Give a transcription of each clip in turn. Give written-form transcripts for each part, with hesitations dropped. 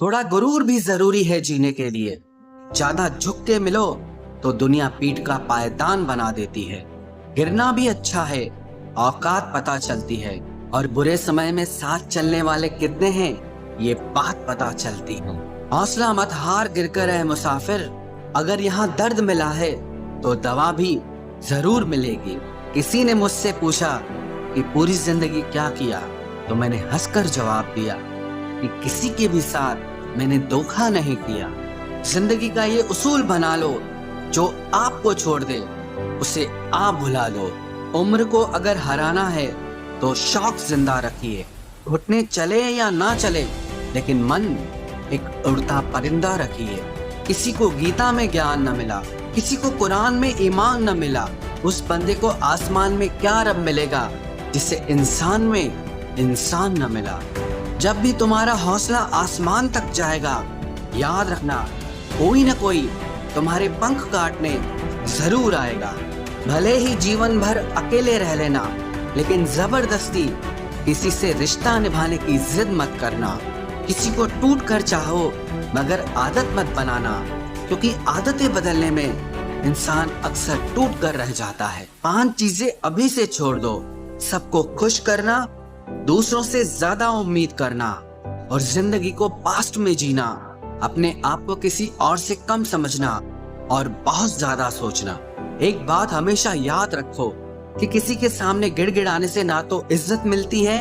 थोड़ा गुरूर भी जरूरी है जीने के लिए। ज्यादा झुक के मिलो तो दुनिया पीठ का पायदान बना देती है। गिरना भी अच्छा है, औकात पता चलती है। और बुरे समय में साथ चलने वाले कितने हैं ये बात पता चलती है। हौसला मत हार, गिर कर है मुसाफिर। अगर यहाँ दर्द मिला है तो दवा भी जरूर मिलेगी। किसी ने मुझसे पूछा कि पूरी जिंदगी क्या किया, तो मैंने हंसकर जवाब दिया कि किसी के भी साथ मैंने धोखा नहीं किया। जिंदगी का ये उसूल बना लो, जो आपको छोड़ दे उसे आप भुला दो। उम्र को अगर हराना है तो शौक जिंदा रखिए। घुटने चले या ना चले, लेकिन मन एक उड़ता परिंदा रखिए। किसी को गीता में ज्ञान न मिला, किसी को कुरान में ईमान न मिला, उस बंदे को आसमान में क्या रब मिलेगा जिसे इंसान में इंसान न मिला। जब भी तुम्हारा हौसला आसमान तक जाएगा, याद रखना कोई न कोई तुम्हारे पंख काटने जरूर आएगा। भले ही जीवन भर अकेले रह लेना, लेकिन जबरदस्ती किसी से रिश्ता निभाने की जिद मत करना। किसी को टूट कर चाहो, मगर आदत मत बनाना, क्योंकि आदतें बदलने में इंसान अक्सर टूट कर रह जाता है। 5 चीजें अभी से छोड़ दो। सबको खुश करना, दूसरों से ज्यादा उम्मीद करना, और जिंदगी को पास्ट में जीना। अपने आप को किसी और से कम समझना और बहुत ज्यादा सोचना। एक बात हमेशा याद रखो कि किसी के सामने गिड़गिड़ाने से ना तो इज्जत मिलती है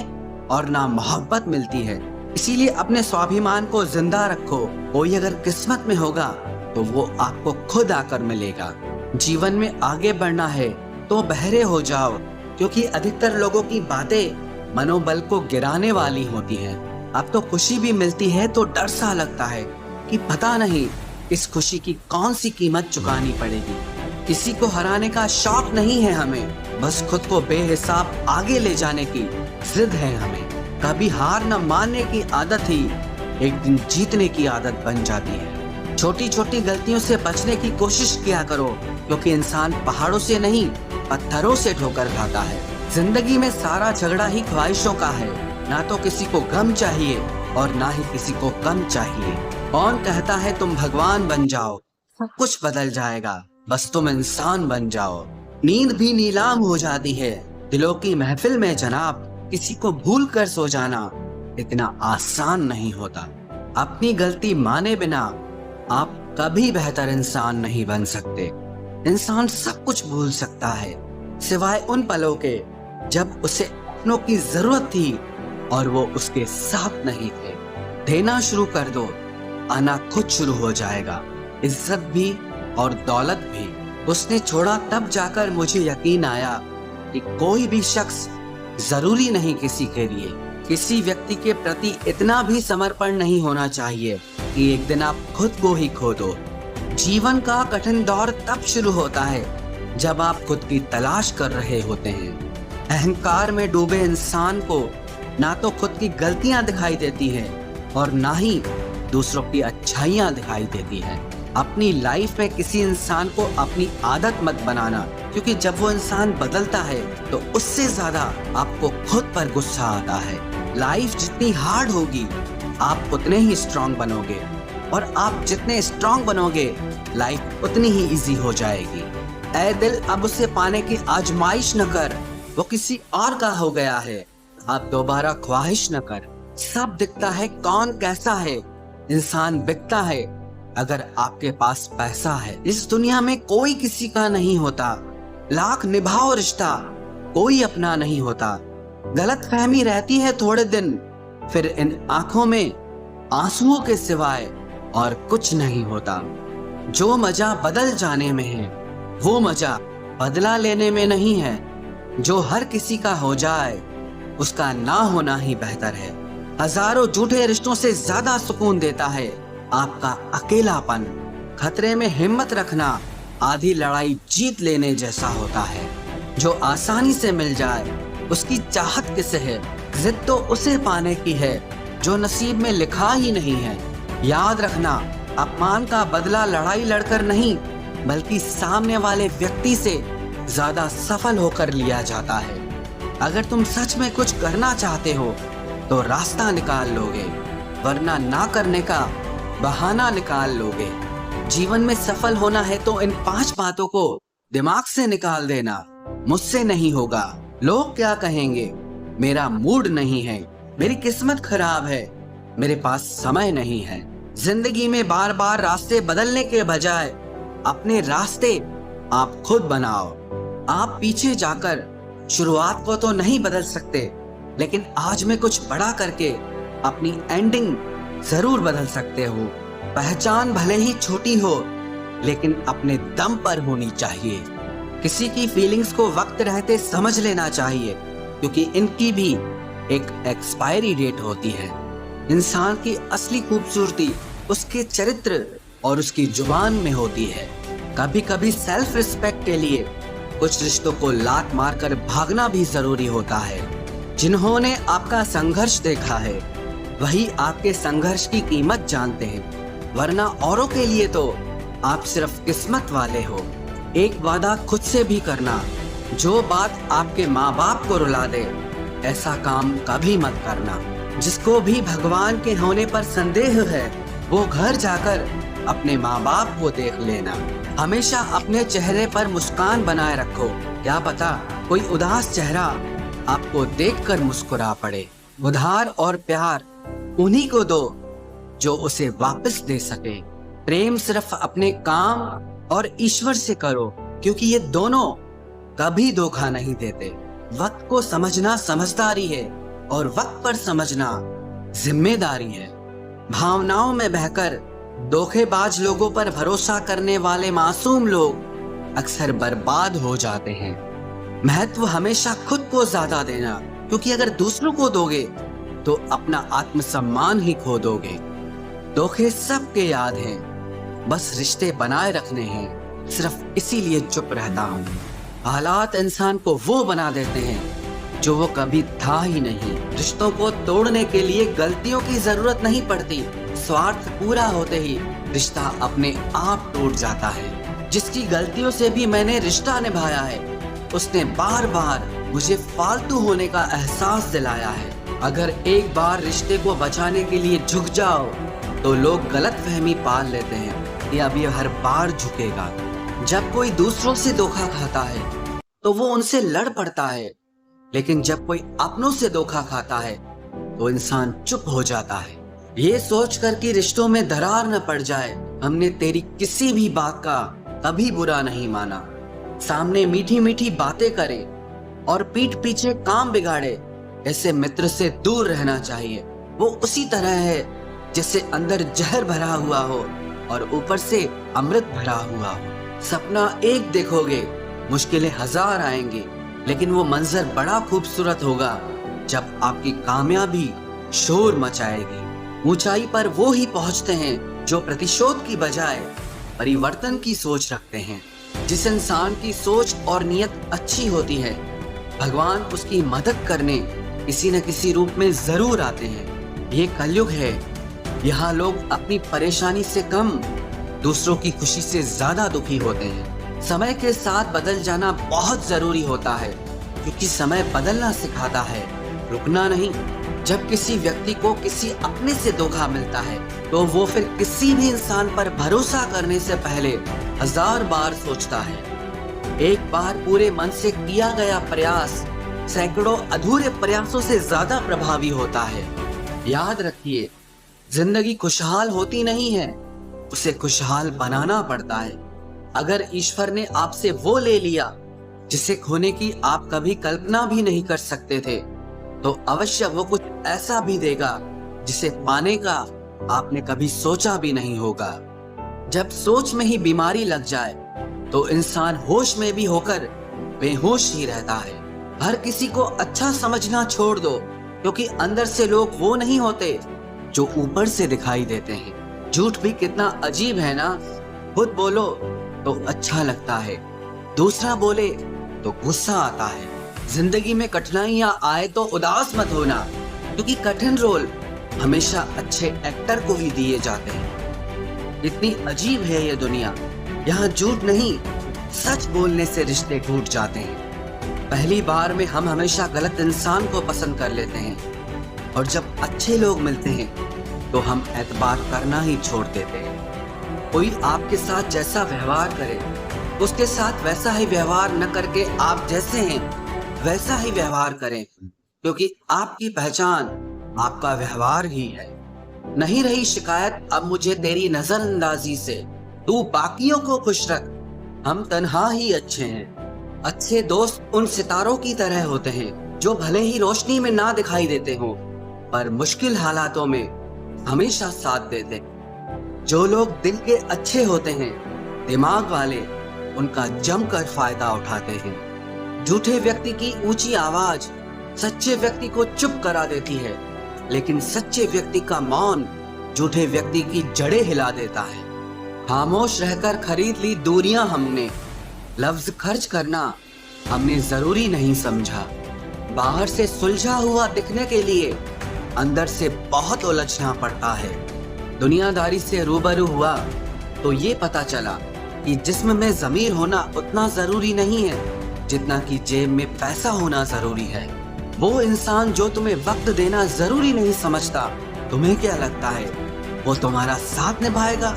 और ना मोहब्बत मिलती है। इसीलिए अपने स्वाभिमान को जिंदा रखो। कोई अगर किस्मत में होगा तो वो आपको खुद आकर मिलेगा। जीवन में आगे बढ़ना है तो बहरे हो जाओ, क्योंकि अधिकतर लोगों की बातें मनोबल को गिराने वाली होती हैं। अब तो खुशी भी मिलती है तो डर सा लगता है कि पता नहीं इस खुशी की कौन सी कीमत चुकानी पड़ेगी। किसी को हराने का शौक नहीं है हमें, बस खुद को बेहिसाब आगे ले जाने की जिद है हमें। कभी हार न मानने की आदत ही एक दिन जीतने की आदत बन जाती है। छोटी छोटी गलतियों से बचने की कोशिश किया करो, क्योंकि इंसान पहाड़ों से नहीं पत्थरों से ठोकर खाता है। जिंदगी में सारा झगड़ा ही ख्वाहिशों का है। ना तो किसी को गम चाहिए और ना ही किसी को कम चाहिए। कौन कहता है तुम भगवान बन जाओ, सब कुछ बदल जाएगा, बस तुम इंसान बन जाओ। नींद भी नीलाम हो जाती है दिलों की महफिल में जनाब। किसी को भूल कर सो जाना इतना आसान नहीं होता। अपनी गलती माने बिना आप कभी बेहतर इंसान नहीं बन सकते। इंसान सब कुछ भूल सकता है, सिवाय उन पलों के जब उसे अपनों की जरूरत थी और वो उसके साथ नहीं थे। देना शुरू कर दो, आना खुद शुरू हो जाएगा। इज्जत भी और दौलत भी उसने छोड़ा, तब जाकर मुझे यकीन आया कि कोई भी शख्स जरूरी नहीं किसी के लिए। किसी व्यक्ति के प्रति इतना भी समर्पण नहीं होना चाहिए कि एक दिन आप खुद को ही खो दो। जीवन का कठिन दौर तब शुरू होता है जब आप खुद की तलाश कर रहे होते हैं। अहंकार में डूबे इंसान को ना तो खुद की गलतियां दिखाई देती हैं और ना ही दूसरों की अच्छाइयां दिखाई देती हैं। अपनी लाइफ में किसी इंसान को अपनी आदत मत बनाना, क्योंकि जब वो इंसान बदलता है तो उससे ज्यादा आपको खुद पर गुस्सा आता है। लाइफ जितनी हार्ड होगी आप उतने ही स्ट्रांग बनोगे, और आप जितने स्ट्रांग बनोगे लाइफ उतनी ही इजी हो जाएगी। ऐ दिल, अब उसे पाने की आजमाइश न कर, वो किसी और का हो गया है, आप दोबारा ख्वाहिश न कर। सब दिखता है कौन कैसा है, इंसान बिकता है अगर आपके पास पैसा है। इस दुनिया में कोई किसी का नहीं होता, लाख निभाओ रिश्ता कोई अपना नहीं होता। गलत फहमी रहती है थोड़े दिन, फिर इन आंखों में आंसुओं के सिवाय और कुछ नहीं होता। जो मजा बदल जाने में है वो मजा बदला लेने में नहीं है। जो हर किसी का हो जाए उसका ना होना ही बेहतर है। हजारों झूठे रिश्तों से ज्यादा सुकून देता है आपका अकेलापन। खतरे में हिम्मत रखना आधी लड़ाई जीत लेने जैसा होता है। जो आसानी से मिल जाए उसकी चाहत किसे है, जिद तो उसे पाने की है जो नसीब में लिखा ही नहीं है। याद रखना, अपमान का बदला लड़ाई लड़कर नहीं बल्कि सामने वाले व्यक्ति से ज्यादा सफल होकर लिया जाता है। अगर तुम सच में कुछ करना चाहते हो तो रास्ता निकाल लोगे, वरना ना करने का बहाना निकाल लोगे। जीवन में सफल होना है तो इन 5 बातों को दिमाग से निकाल देना। मुझसे नहीं होगा, लोग क्या कहेंगे, मेरा मूड नहीं है, मेरी किस्मत खराब है, मेरे पास समय नहीं है। जिंदगी में बार बार रास्ते बदलने के बजाय अपने रास्ते आप खुद बनाओ। आप पीछे जाकर शुरुआत को तो नहीं बदल सकते, लेकिन आज में कुछ बड़ा करके अपनी एंडिंग जरूर बदल सकते हो। पहचान भले ही छोटी हो, लेकिन अपने दम पर होनी चाहिए। किसी की फीलिंग्स को वक्त रहते समझ लेना चाहिए, क्योंकि इनकी भी एक एक्सपायरी डेट होती है। इंसान की असली खूबसूरती उसके चरित्र और उसकी जुबान में होती है। कभी कभी सेल्फ रिस्पेक्ट के लिए कुछ रिश्तों को लात मारकर भागना भी जरूरी होता है। जिन्होंने आपका संघर्ष देखा है वही आपके संघर्ष की कीमत जानते हैं, वरना औरों के लिए तो आप सिर्फ किस्मत वाले हो। एक वादा खुद से भी करना, जो बात आपके माँ बाप को रुला दे ऐसा काम कभी मत करना। जिसको भी भगवान के होने पर संदेह है वो घर जाकर अपने माँ बाप को देख लेना। हमेशा अपने चेहरे पर मुस्कान बनाए रखो, क्या पता कोई उदास चेहरा आपको देखकर मुस्कुरा पड़े। उधार और प्यार उन्हीं को दो जो उसे वापस दे सके। प्रेम सिर्फ अपने काम और ईश्वर से करो, क्योंकि ये दोनों कभी धोखा नहीं देते। वक्त को समझना समझदारी है और वक्त पर समझना जिम्मेदारी है। भावनाओं में बहकर धोखेबाज लोगों पर भरोसा करने वाले मासूम लोग अक्सर बर्बाद हो जाते हैं। महत्व हमेशा खुद को ज्यादा देना, क्योंकि अगर दूसरों को दोगे तो अपना आत्मसम्मान ही खो दोगे। धोखे सबके याद हैं, बस रिश्ते बनाए रखने हैं, सिर्फ इसीलिए चुप रहता हूँ। हालात इंसान को वो बना देते हैं जो वो कभी था ही नहीं। रिश्तों को तोड़ने के लिए गलतियों की जरूरत नहीं पड़ती, स्वार्थ पूरा होते ही रिश्ता अपने आप टूट जाता है। जिसकी गलतियों से भी मैंने रिश्ता निभाया है, उसने बार बार मुझे फालतू होने का एहसास दिलाया है। अगर एक बार रिश्ते को बचाने के लिए झुक जाओ तो लोग गलतफहमी पाल लेते हैं कि अब ये हर बार झुकेगा। जब कोई दूसरों से धोखा खाता है तो वो उनसे लड़ पड़ता है, लेकिन जब कोई अपनों से धोखा खाता है तो इंसान चुप हो जाता है। ये सोचकर कि रिश्तों में दरार न पड़ जाए, हमने तेरी किसी भी बात का कभी बुरा नहीं माना। सामने मीठी मीठी बातें करे और पीठ पीछे काम बिगाड़े, ऐसे मित्र से दूर रहना चाहिए। वो उसी तरह है जैसे अंदर जहर भरा हुआ हो और ऊपर से अमृत भरा हुआ हो। सपना एक देखोगे, मुश्किलें 1000 आएंगी, लेकिन वो मंजर बड़ा खूबसूरत होगा जब आपकी कामयाबी शोर मचाएगी। ऊंचाई पर वो ही पहुंचते हैं जो प्रतिशोध की बजाय परिवर्तन की सोच रखते हैं। जिस इंसान की सोच और नियत अच्छी होती है, भगवान उसकी मदद करने किसी न किसी रूप में जरूर आते हैं। ये कलयुग है, यहाँ लोग अपनी परेशानी से कम दूसरों की खुशी से ज्यादा दुखी होते हैं। समय के साथ बदल जाना बहुत जरूरी होता है, क्योंकि समय बदलना सिखाता है, रुकना नहीं। जब किसी व्यक्ति को किसी अपने से धोखा मिलता है तो वो फिर किसी भी इंसान पर भरोसा करने से पहले 1000 बार सोचता है। एक बार पूरे मन से किया गया प्रयास सैकड़ों अधूरे प्रयासों से ज्यादा प्रभावी होता है। याद रखिए, जिंदगी खुशहाल होती नहीं है, उसे खुशहाल बनाना पड़ता है। अगर ईश्वर ने आपसे वो ले लिया जिसे खोने की आप कभी कल्पना भी नहीं कर सकते थे, तो अवश्य वो कुछ ऐसा भी देगा जिसे पाने का आपने कभी सोचा भी नहीं होगा। जब सोच में ही बीमारी लग जाए तो इंसान होश में भी होकर बेहोश ही रहता है। हर किसी को अच्छा समझना छोड़ दो, क्योंकि अंदर से लोग वो नहीं होते जो ऊपर से दिखाई देते हैं। झूठ भी कितना अजीब है ना, खुद बोलो तो अच्छा लगता है, दूसरा बोले तो गुस्सा आता है। जिंदगी में कठिनाइयां आए तो उदास मत होना, क्योंकि कठिन रोल हमेशा अच्छे एक्टर को ही दिए जाते हैं। इतनी अजीब है ये दुनिया, यहाँ झूठ नहीं सच बोलने से रिश्ते टूट जाते हैं। पहली बार में हम हमेशा गलत इंसान को पसंद कर लेते हैं, और जब अच्छे लोग मिलते हैं तो हम एतबार करना ही छोड़ देते हैं। कोई आपके साथ जैसा व्यवहार करे, उसके साथ वैसा ही व्यवहार न करके आप जैसे हैं वैसा ही व्यवहार करें, क्योंकि आपकी पहचान आपका व्यवहार ही है। नहीं रही शिकायत अब मुझे तेरी नजरअंदाजी से, तू बाकियों को खुश रख, हम तन्हा ही अच्छे हैं। अच्छे दोस्त उन सितारों की तरह होते हैं जो भले ही रोशनी में ना दिखाई देते हो पर मुश्किल हालातों में हमेशा साथ देते हैं। जो लोग दिल के अच्छे होते हैं, दिमाग वाले, उनका जमकर फायदा उठाते हैं। झूठे व्यक्ति की ऊंची आवाज सच्चे व्यक्ति को चुप करा देती है, लेकिन सच्चे व्यक्ति का मौन झूठे व्यक्ति की जड़ें हिला देता है। खामोश रहकर खरीद ली दूरियां हमने, लफ्ज खर्च करना हमने जरूरी नहीं समझा। बाहर से सुलझा हुआ दिखने के लिए अंदर से बहुत उलझना पड़ता है। दुनियादारी से रूबरू हुआ तो ये पता चला कि जिस्म में ज़मीर होना उतना जरूरी नहीं है जितना कि जेब में पैसा होना जरूरी है। वो इंसान जो तुम्हें वक्त देना जरूरी नहीं समझता, तुम्हें क्या लगता है वो तुम्हारा साथ निभाएगा?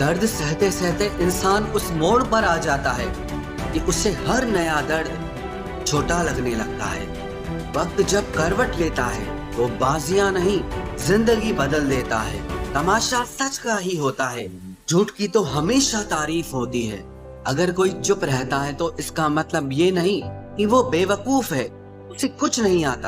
दर्द सहते सहते इंसान उस मोड़ पर आ जाता है कि उसे हर नया दर्द छोटा लगने लगता है। वक्त जब करवट लेता है वो बाजियां नहीं जिंदगी बदल देता है। तमाशा सच का ही होता है, झूठ की तो हमेशा तारीफ होती है। अगर कोई चुप रहता है तो इसका मतलब ये नहीं कि वो बेवकूफ है, उसे कुछ नहीं आता।